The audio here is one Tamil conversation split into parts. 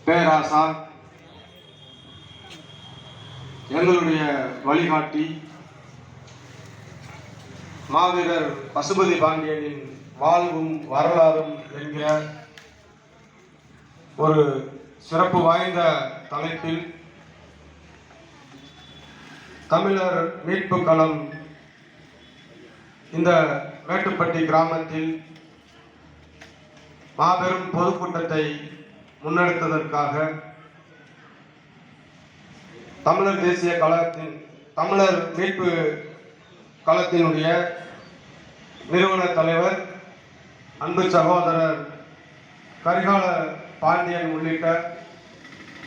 பேராசா, எங்களுடைய வழிகாட்டி மாவீரர் பசுபதி பாண்டியனின் வாழ்வும் வரலாறும் என்கிற ஒரு சிறப்பு வாய்ந்த தலைப்பில் தமிழர் மீட்பு களம் இந்த மேட்டுப்பட்டி கிராமத்தில் மாபெரும் பொதுக்கூட்டத்தை முன்னெடுத்ததற்காக தமிழர் தேசிய கழகத்தின் தமிழர் மீட்பு களத்தினுடைய நிறுவன தலைவர் அன்பு சகோதரர் கரிகால பாண்டியன் உள்ளிட்ட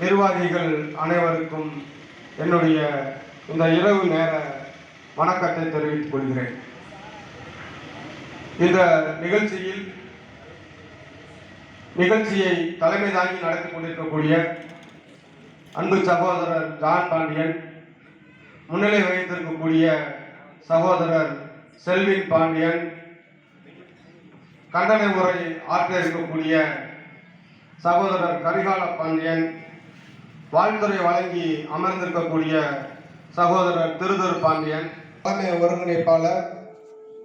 நிர்வாகிகள் அனைவருக்கும் என்னுடைய இந்த இரவு நேர வணக்கத்தை தெரிவித்துக் கொள்கிறேன். இந்த நிகழ்ச்சியை தலைமை தாங்கி நடத்தி கொண்டிருக்கக்கூடிய அன்பு சகோதரர் ஜான் பாண்டியன், முன்னிலை வகித்திருக்கக்கூடிய சகோதரர் செல்வின் பாண்டியன், கண்டன உரை ஆற்ற இருக்கக்கூடிய சகோதரர் கரிகால பாண்டியன், வாழ்த்துறை வழங்கி அமர்ந்திருக்கக்கூடிய சகோதரர் திருதர் பாண்டியன், தலைமை ஒருங்கிணைப்பாளர்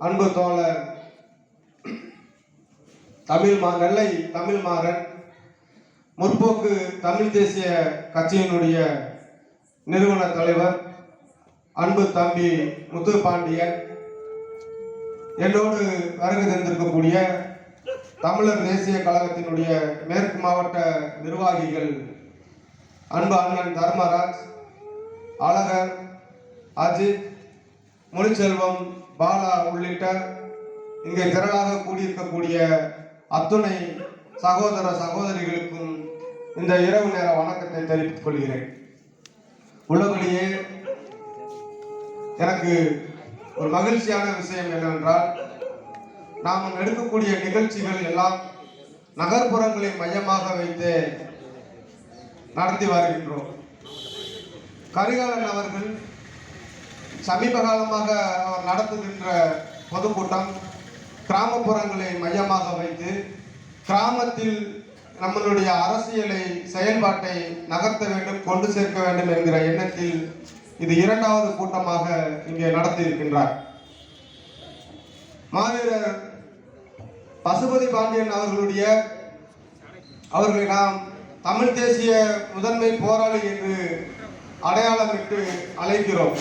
அன்பு தோழர் நெல்லை தமிழ்மாறன், முற்போக்கு தமிழ் தேசிய கட்சியினுடைய நிறுவன தலைவர் அன்பு தம்பி முத்து பாண்டியன், என்னோடு வருகை தந்திருக்கக்கூடிய தமிழர் தேசிய கழகத்தினுடைய மேற்கு மாவட்ட நிர்வாகிகள் அன்பு அண்ணன் தர்மராஜ், அழகர், அஜித், மொழிச்செல்வம், பாலா உள்ளிட்ட இங்கே திரளாக கூடியிருக்கக்கூடிய அத்துணை சகோதர சகோதரிகளுக்கும் இந்த இரவு நேர வணக்கத்தை தெரிவித்துக் கொள்கிறேன். உள்ளபடியே எனக்கு ஒரு மகிழ்ச்சியான விஷயம் என்னவென்றால், நாம் எடுக்கக்கூடிய நிகழ்ச்சிகள் எல்லாம் நகர்ப்புறங்களை மையமாக வைத்து நடத்தி வருகின்றோம். கரிகாலன் அவர்கள் சமீப காலமாக அவர் நடத்துகின்ற பொதுக்கூட்டம் கிராமப்புறங்களை மையமாக வைத்து கிராமத்தில் நம்மளுடைய அரசியலை செயல்பாட்டை நகர்த்த வேண்டும், கொண்டு சேர்க்க வேண்டும் என்கிற எண்ணத்தில் இது இரண்டாவது கூட்டமாக இங்கே நடத்தி இருக்கின்றார். மாவீரர் பசுபதி பாண்டியன் அவர்களை நாம் தமிழ் தேசிய முதன்மை போராளி என்று அடையாளமிட்டு அழைக்கிறோம்.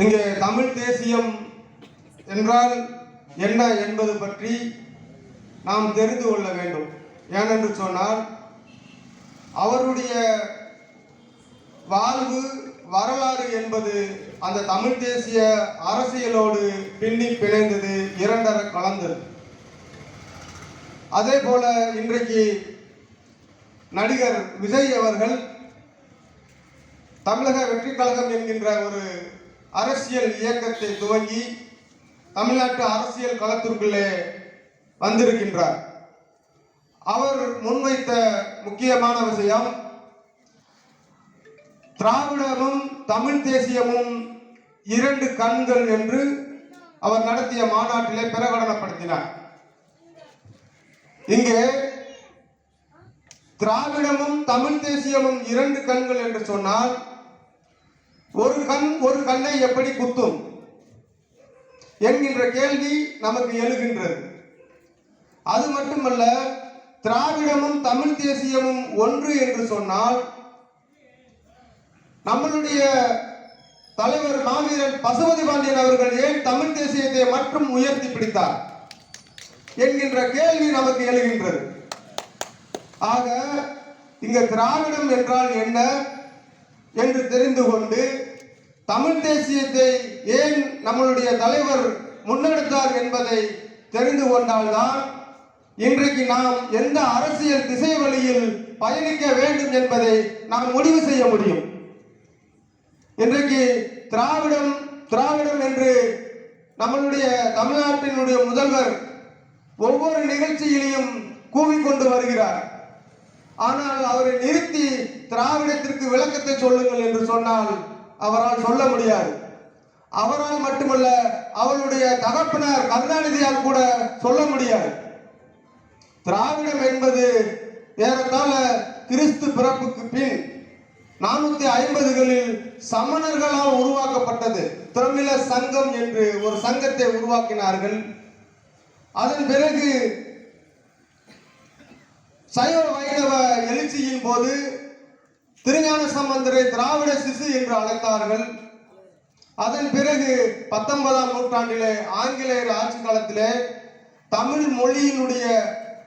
இங்கே தமிழ் தேசியம் என்றால் என்ன என்பது பற்றி நாம் தெரிந்து கொள்ள வேண்டும். ஏனென்று சொன்னால், அவருடைய வாழ்வு வரலாறு என்பது அந்த தமிழ் தேசிய அரசியலோடு பின்னி பிணைந்தது, இரண்டர கலந்தது. அதே போல இன்றைக்கு நடிகர் விஜய் அவர்கள் தமிழக வெற்றி கழகம் என்கின்ற ஒரு அரசியல் இயக்கத்தை துவங்கி தமிழ்நாட்டு அரசியல் களத்திற்குள்ளே வந்திருக்கின்றார். அவர் முன்வைத்த முக்கியமான விஷயம், திராவிடமும் தமிழ் தேசியமும் இரண்டு கண்கள் என்று அவர் நடத்திய மாநாட்டிலே பிரகடனப்படுத்தினார். இங்கே திராவிடமும் தமிழ் தேசியமும் இரண்டு கண்கள் என்று சொன்னால், ஒரு கண்ணை எப்படி குத்தும் என்கின்ற கேள்வி நமக்கு எழுகின்றது. அது மட்டுமல்ல, திராவிடமும் தமிழ் தேசியமும் ஒன்று என்று சொன்னால், நம்மளுடைய தலைவர் மாவீரன் பசுபதி பாண்டியன் அவர்கள் ஏன் தமிழ் தேசியத்தை மட்டும் உயர்த்தி பிடித்தார் என்கின்ற கேள்வி நமக்கு எழுகின்றது. ஆக இங்க திராவிடம் என்றால் என்ன என்று தெரிந்து கொண்டு, தமிழ் தேசியத்தை ஏன் நம்மளுடைய தலைவர் முன்னெடுத்தார் என்பதை தெரிந்து கொண்டால்தான் இன்றைக்கு நாம் எந்த அரசியல் திசை வழியில் பயணிக்க வேண்டும் என்பதை நாம் முடிவு செய்ய முடியும். இன்றைக்கு திராவிடம் என்று நம்மளுடைய தமிழ்நாட்டினுடைய முதல்வர் ஒவ்வொரு நிகழ்ச்சியிலையும் கூவிக்கொண்டு வருகிறார். ஆனால் அவரை நிறுத்தி திராவிடத்திற்கு விளக்கத்தை சொல்லுங்கள் என்று சொன்னால் அவரால் சொல்ல முடியாது. அவரால் மட்டுமல்ல, அவருடைய தகப்பனார் கருணாநிதியால் கூட சொல்ல முடியாது. திராவிடம் என்பது ஏறத்தாழ கிறிஸ்து பிறப்புக்கு பின் 450களில் சமணர்களால் உருவாக்கப்பட்டது. தமிழ சங்கம் என்று ஒரு சங்கத்தை உருவாக்கினார்கள். அதன் பிறகு சைவ வைணவ எழுச்சியின் போது திருஞான சம்பந்தரை திராவிட சிசு என்று அழைத்தார்கள். அதன் பிறகு 19ஆம் நூற்றாண்டிலே ஆங்கிலேயர் ஆட்சி காலத்திலே தமிழ் மொழியினுடைய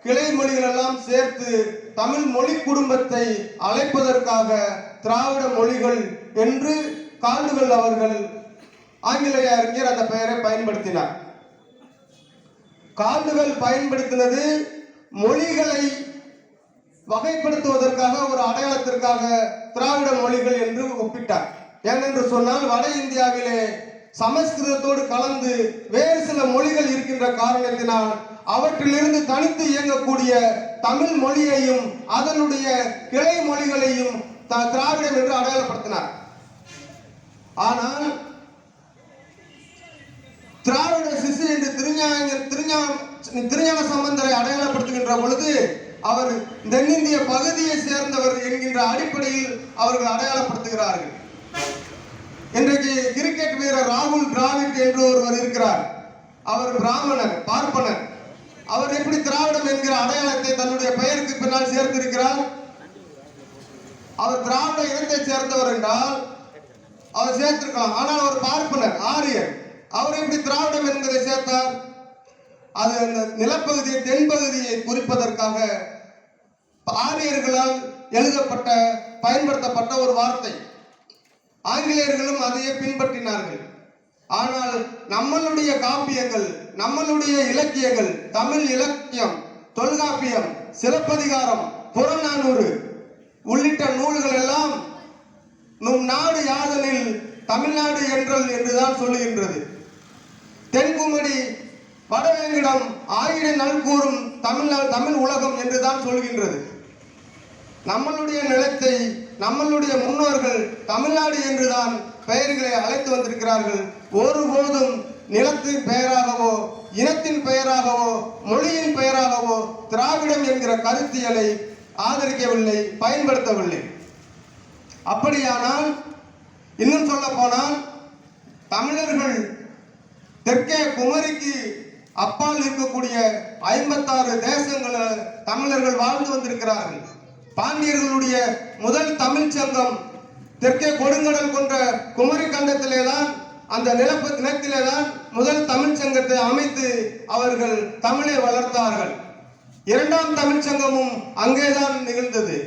கிளை மொழிகள் எல்லாம் சேர்த்து தமிழ் மொழி குடும்பத்தை அழைப்பதற்காக திராவிட மொழிகள் என்று கால்டுவெல் அவர்கள் ஆங்கிலேய அறிஞர் அந்த பெயரை பயன்படுத்தினார். கால்டுவெல் பயன்படுத்தினது மொழிகளை வகைப்படுத்துவதற்காக, ஒரு அடையாளத்திற்காக திராவிட மொழிகள் என்று ஒப்பிட்டார். ஏனென்று சொன்னால் வட இந்தியாவிலே சமஸ்கிருதத்தோடு கலந்து வேறு சில மொழிகள் இருக்கின்ற காரணத்தினால் அவற்றிலிருந்து தனித்து இயங்கக்கூடிய தமிழ் மொழியையும் அதனுடைய கிளை மொழிகளையும் திராவிடம் என்று அடையாளப்படுத்தினார். ஆனால் திராவிட சிசு என்று திருஞான சம்பந்தரை அடையாளப்படுத்துகின்ற பொழுது அவர் தென்னிந்திய பகுதியை சேர்ந்தவர் என்கின்ற அடிப்படையில் அவர்கள் அடையாளப்படுத்துகிறார்கள். இன்றைக்கு கிரிக்கெட் வீரர் ராகுல் டிராவிட் என்று ஒருவர் இருக்கிறார். அவர் பிராமணர், பார்ப்பனர். அவர் எப்படி திராவிடம் என்கிற அடையாளத்தை தன்னுடைய பெயருக்கு பின்னால் சேர்த்திருக்கிறார்? அவர் திராவிட இனத்தை சேர்ந்தவர் என்றால் அவர் சேர்த்திருக்கலாம். ஆனால் அவர் பார்ப்பனர், ஆரியர். அவர் எப்படி திராவிடம் என்பதை சேர்த்தார்? அது அந்த நிலப்பகுதியை, தென்பகுதியை குறிப்பதற்காக ஆரியர்களால் எழுதப்பட்ட பயன்படுத்தப்பட்ட ஒரு வார்த்தை. ஆங்கிலேயர்களும் அதையே பின்பற்றினார்கள். ஆனால் நம்மளுடைய காப்பியங்கள், நம்மளுடைய இலக்கியங்கள், தமிழ் இலக்கியம், தொல்காப்பியம், சிலப்பதிகாரம், புறநானூறு உள்ளிட்ட நூல்கள் எல்லாம் நம் நாடு யாதனில் தமிழ்நாடு என்றல் என்றுதான் சொல்லுகின்றது. தென்குமரி வடவேங்கிடம் ஆயிரம் நல் கூறும் தமிழ் உலகம் என்றுதான் சொல்கின்றது. நம்மளுடைய நிலத்தை நம்மளுடைய முன்னோர்கள் தமிழ்நாடு என்றுதான் பெயர்களை அழைத்து வந்திருக்கிறார்கள். ஒருபோதும் நிலத்தின் பெயராகவோ, இனத்தின் பெயராகவோ, மொழியின் பெயராகவோ திராவிடம் என்கிற கருத்தியலை ஆதரிக்கவில்லை, பயன்படுத்தவில்லை. அப்படியானால் இன்னும் சொல்ல போனால் தமிழர்கள் தெற்கே குமரிக்கு அப்பால் இருக்கக்கூடிய 56 தேசங்களில் தமிழர்கள் வாழ்ந்து வந்திருக்கிறார்கள். பாண்டியர்களுடைய முதல் தமிழ் சங்கம் தெற்கே கொடுங்கடல் கொண்ட குமரி கண்டத்திலே தான், அந்த நிலத்திலே தான் முதல் தமிழ் சங்கத்தை அமைத்து அவர்கள் தமிழை வளர்த்தார்கள். இரண்டாம் தமிழ் சங்கமும் அங்கேதான் நிகழ்ந்தது.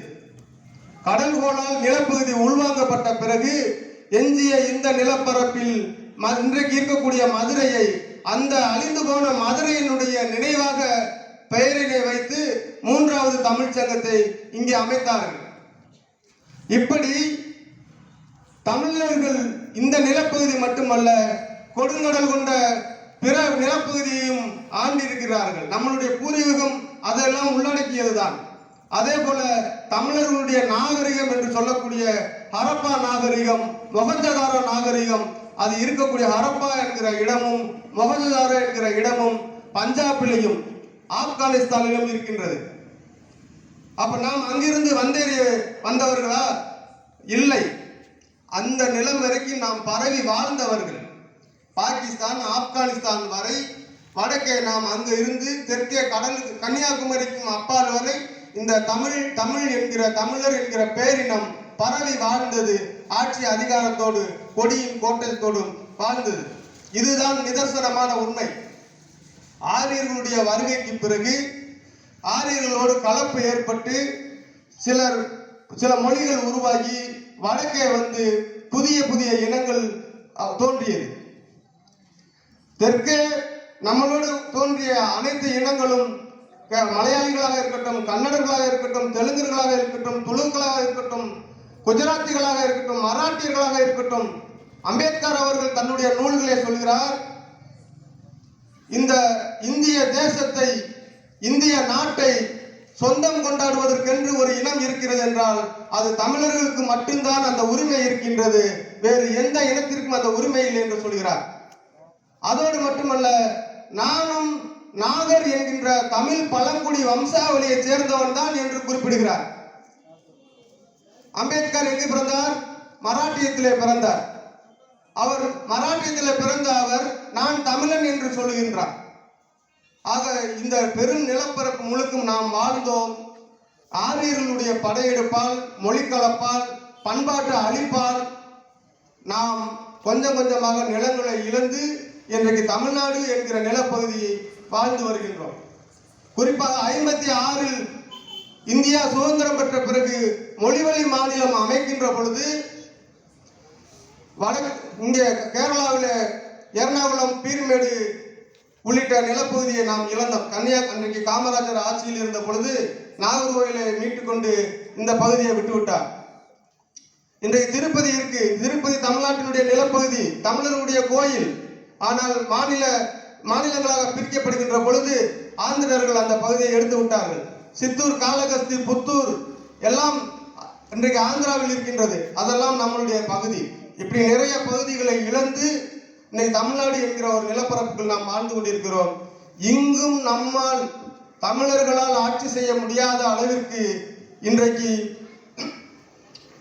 கடல்கோளால் நிலப்பகுதி உள்வாங்கப்பட்ட பிறகு எஞ்சிய இந்த நிலப்பரப்பில் இன்றைக்கு இருக்கக்கூடிய மதுரையை, அந்த அழிந்து போன மதுரையினுடைய நினைவாக பெயரினை வைத்து மூன்றாவது தமிழ் சங்கத்தை இங்கே அமைத்தார்கள். இப்படி தமிழர்கள் இந்த நிலப்பகுதி மட்டுமல்ல, கொடுங்கடல் கொண்ட பிற நிலப்பகுதியையும் ஆண்டிருக்கிறார்கள். நம்மளுடைய பூர்வீகம் அதெல்லாம் உள்ளடக்கியதுதான். அதே போல தமிழர்களுடைய நாகரிகம் என்று சொல்லக்கூடிய ஹரப்பா நாகரிகம், மொஹஞ்சதாரோ நாகரிகம், அது இருக்கக்கூடிய ஹரப்பா என்கிற இடமும் மொஹஞ்சதாரோ என்கிற இடமும் பஞ்சாபிலையும் ஆப்கானிஸ்தானிலும் இருக்கின்றது. அப்ப நாம் அங்கிருந்து வந்தவர்களா? இல்லை. அந்த நிலம் வரைக்கும் நாம் பரவி வாழ்ந்தவர்கள். பாகிஸ்தான், ஆப்கானிஸ்தான் வரை, வடக்கே நாம் அங்கு இருந்து தெற்கே கடலுக்கு கன்னியாகுமரிக்கும் அப்பால் வரை இந்த தமிழ் என்கிற தமிழர் என்கிற பேரினம் பரவி வாழ்ந்தது. ஆட்சி அதிகாரத்தோடு, கொடியும் கோட்டத்தோடும் வாழ்ந்தது. இதுதான் நிதர்சனமான உண்மை. ஆரியர்களுடைய வருகைக்கு பிறகு ஆரியர்களோடு கலப்பு ஏற்பட்டு சில மொழிகள் உருவாகி வடக்கே வந்து புதிய புதிய இனங்கள் தோன்றியது. தெற்கே நம்மளோடு தோன்றிய அனைத்து இனங்களும் மலையாளிகளாக இருக்கட்டும், கன்னடர்களாக இருக்கட்டும், தெலுங்கர்களாக இருக்கட்டும், துளுக்களாக இருக்கட்டும், குஜராத்திகளாக இருக்கட்டும், மராட்டியர்களாக இருக்கட்டும், அம்பேத்கர் அவர்கள் தன்னுடைய நூல்களை சொல்கிறார், இந்த இந்திய தேசத்தை, இந்திய நாட்டை சொந்தம் கொண்டாடுவதற்கென்று ஒரு இனம் இருக்கிறது என்றால் அது தமிழர்களுக்கு மட்டும்தான் அந்த உரிமை இருக்கின்றது, வேறு எந்த இனத்திற்கும் அந்த உரிமை இல்லை என்று சொல்கிறார். அதோடு மட்டுமல்ல, நானும் நாகர் என்கின்ற தமிழ் பழங்குடி வம்சாவளியை சேர்ந்தவன் தான் என்று குறிப்பிடுகிறார். அம்பேத்கர் எங்கு பிறந்தார்? மராட்டியத்திலே பிறந்தார். அவர் மராட்டியத்திலே பிறந்த அவர் நான் தமிழன் என்று சொல்லுகின்றார். ஆக இந்த பெரும் நிலப்பரப்பு முழுக்கும் நாம் வாழ்ந்தோம். ஆரியர்களுடைய படையெடுப்பால், மொழிக்கலப்பால், பண்பாட்டு அழிப்பால் நாம் கொஞ்சம் கொஞ்சமாக நிலங்களை இழந்து இன்றைக்கு தமிழ்நாடு என்கிற நிலப்பகுதியை வாழ்ந்து வருகின்றோம். குறிப்பாக 56 இந்தியா சுதந்திரம் பெற்ற பிறகு மொழிவழி மாநிலம் அமைக்கின்ற பொழுது இங்கே கேரளாவில் எர்ணாகுளம், பீர்மேடு உள்ளிட்ட நிலப்பகுதியை நாம் இழந்தோம். அன்றைக்கு காமராஜர் ஆட்சியில் இருந்த பொழுது நாகர்கோவிலை மீட்டுக்கொண்டு இந்த பகுதியை விட்டுவிட்டார். இன்றைக்கு திருப்பதி இருக்கு. திருப்பதி தமிழ்நாட்டினுடைய நிலப்பகுதி, தமிழர்களுடைய கோயில். ஆனால் மாநிலங்களாக பிரிக்கப்படுகின்ற பொழுது ஆந்திரர்கள் அந்த பகுதியை எடுத்து விட்டார்கள். சித்தூர், காளகஸ்தி, புத்தூர் எல்லாம் இன்றைக்கு ஆந்திராவில் இருக்கின்றது. அதெல்லாம் நம்மளுடைய பகுதி. இப்படி நிறைய பகுதிகளை இழந்து இன்னைக்கு தமிழ்நாடு என்கிற ஒரு நிலப்பரப்புகள் நாம் வாழ்ந்து கொண்டிருக்கிறோம். இங்கும் நம்மால் தமிழர்களால் ஆட்சி செய்ய முடியாத அளவிற்கு இன்றைக்கு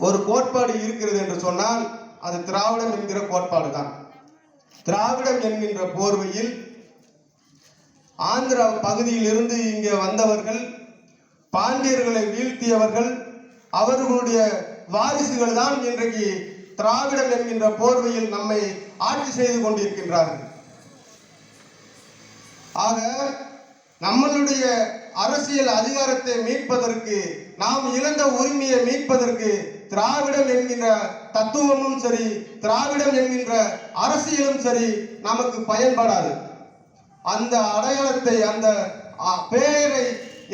ஒரு கோட்பாடு இருக்கிறது என்று சொன்னால் அது திராவிடம் என்கிற கோட்பாடு தான். திராவிடம் என்கின்ற போர்வையில் ஆந்திரா பகுதியில் இருந்து இங்கே வந்தவர்கள், பாண்டியர்களை வீழ்த்தியவர்கள், அவர்களுடைய வாரிசுகள் தான் இன்றைக்கு திராவிடம் என்கின்ற போர்வையில் நம்மை ஆட்சி செய்து கொண்டிருக்கின்றார்கள். ஆக நம்மளுடைய அரசியல் அதிகாரத்தை மீட்பதற்கு, நாம் இழந்த உரிமையை மீட்பதற்கு திராவிடம் என்கின்ற தத்துவமும் சரி, திராவிடம் என்கின்ற அரசியலும் சரி நமக்கு பயன்படாது. அந்த அடையாளத்தை, அந்த பெயரை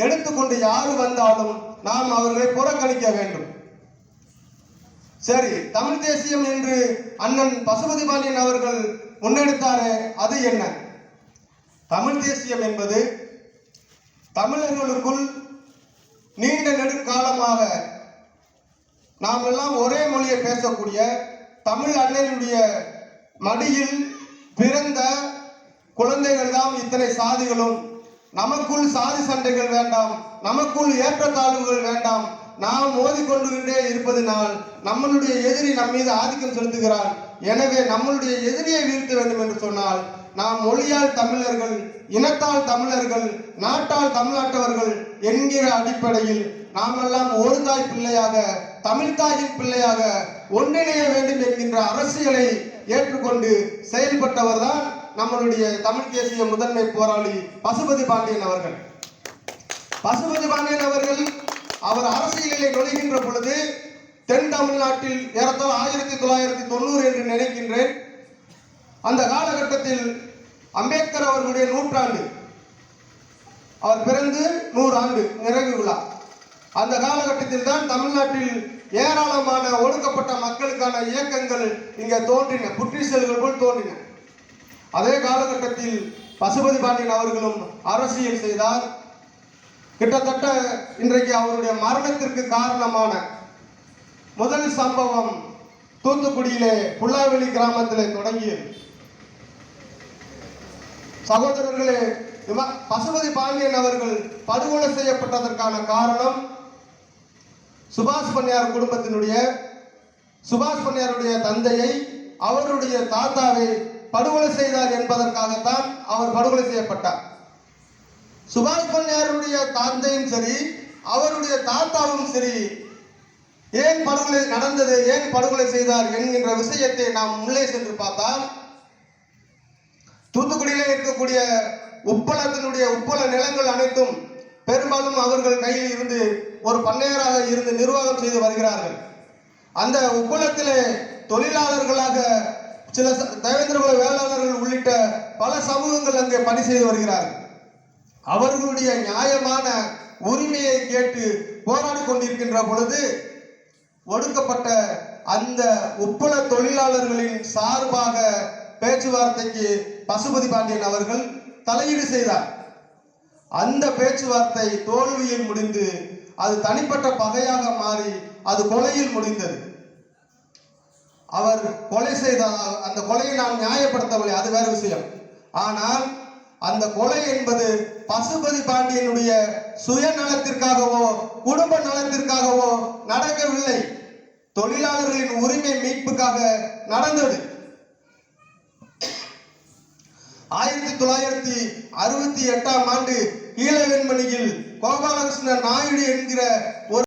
எடுத்துக்கொண்டு யாரு வந்தாலும் நாம் அவர்களை புறக்கணிக்க வேண்டும். சரி, தமிழ் தேசியம் என்று அண்ணன் பசுபதி பாண்டியன் அவர்கள் முன்னெடுத்தாரே, அது என்ன? தமிழ் தேசியம் என்பது தமிழர்களுக்குள் நீண்ட நெடுக்காலமாக நாம் எல்லாம் ஒரே மொழியை பேசக்கூடிய தமிழ் அண்ணனுடைய மடியில் பிறந்த குழந்தைகள் தான் இத்தனை சாதிகளும். நமக்குள் சாதி சண்டைகள் வேண்டாம், நமக்குள் ஏற்றத்தாழ்வுகள் வேண்டாம். நாம் மோதிக்கொண்டுகின்றே இருப்பதனால் நம்மளுடைய எதிரி நம் மீது ஆதிக்கம் செலுத்துகிறார். எனவே நம்மளுடைய எதிரியை வீழ்த்த வேண்டும் என்று சொன்னால் நாம் மொழியால் தமிழர்கள், இனத்தால் தமிழர்கள், நாட்டால் தமிழ்நாட்டவர்கள் என்கிற அடிப்படையில் நாமெல்லாம் ஒரு தாய் பிள்ளையாக, தமிழ் தாயின் பிள்ளையாக ஒன்றிணைய வேண்டும் என்கின்ற அரசியலை ஏற்றுக்கொண்டு செயல்பட்டவர் தான் நம்மளுடைய தமிழ் தேசிய முதன்மை போராளி பசுபதி பாண்டியன் அவர்கள். பசுபதி பாண்டியன் அவர்கள் அவர் அரசியலிலே நுழைகின்ற பொழுது தென் தமிழ்நாட்டில் ஏறத்தாழ 1990 என்று நினைக்கின்றேன். அந்த காலகட்டத்தில் அம்பேத்கர் அவர்களுடைய 100 ஆண்டு, அவர் பிறந்து 100 ஆண்டு நிறைவு விழா. அந்த காலகட்டத்தில் தான் தமிழ்நாட்டில் ஏராளமான ஒடுக்கப்பட்ட மக்களுக்கான இயக்கங்கள் இங்கே தோன்றின, புற்றீசல்கள் போல் தோன்றின. அதே காலகட்டத்தில் பசுபதி பாண்டியன் அவர்களும் அரசியல் செய்தார். கிட்டத்தட்ட இன்றைக்கு அவருடைய மரணத்திற்கு காரணமான முதல் சம்பவம் தூத்துக்குடியிலே புல்லாவெளி கிராமத்திலே தொடங்கியது. சகோதரர்களே, பசுபதி பாண்டியன் அவர்கள் படுகொலை செய்யப்பட்டதற்கான காரணம் சுபாஷ் பண்ணையார் குடும்பத்தினுடைய, சுபாஷ் பண்ணையாருடைய தந்தையை, அவருடைய தாத்தாவை படுகொலை செய்தார் என்பதற்காகத்தான் அவர் படுகொலை செய்யப்பட்டார். சுபாஷ் பண்ணையாருடைய தந்தையும் சரி, அவருடைய தாத்தாவும் சரி, ஏன் படுகொலை நடந்தது, ஏன் படுகொலை செய்தார் என்கின்ற விஷயத்தை நாம் உள்ளே சென்று பார்த்தால், தூத்துக்குடியிலே இருக்கக்கூடிய உப்பளத்தினுடைய உப்பள நிலங்கள் அனைத்தும் பெரும்பாலும் அவர்கள் கையில் இருந்து ஒரு பண்ணையராக இருந்து நிர்வாகம் செய்து வருகிறார்கள். அந்த உப்பளத்திலே தொழிலாளர்களாக சில தேவேந்திரகுல வேளாளர்கள் உள்ளிட்ட பல சமூகங்கள் அங்கே பணி செய்து வருகிறார்கள். அவர்களுடைய நியாயமான உரிமையை கேட்டு போராடி கொண்டிருக்கின்ற பொழுது ஒடுக்கப்பட்ட அந்த உப்பள தொழிலாளர்களின் சார்பாக பேச்சுவார்த்தைக்கு பசுபதி பாண்டியன் அவர்கள் தலையீடு செய்தார். அந்த பேச்சுவார்த்தை தோல்வியில் முடிந்து அது தனிப்பட்ட பகையாக மாறி அது கொலையில் முடிந்தது. அவர் கொலை செய்தால் அந்த கொலையை நாம் நியாயப்படுத்தவில்லை, அது வேறு விஷயம். ஆனால் அந்த கொலை என்பது பசுபதி பாண்டியனுடைய சுயநலத்திற்காகவோ குடும்ப நலத்திற்காகவோ நடக்கவில்லை. தொழிலாளர்களின் உரிமை மீட்புக்காக நடந்தது. 1968ஆம் ஆண்டு கீழவெண்மணியில் கோபாலகிருஷ்ண நாயுடு என்கிற ஒரு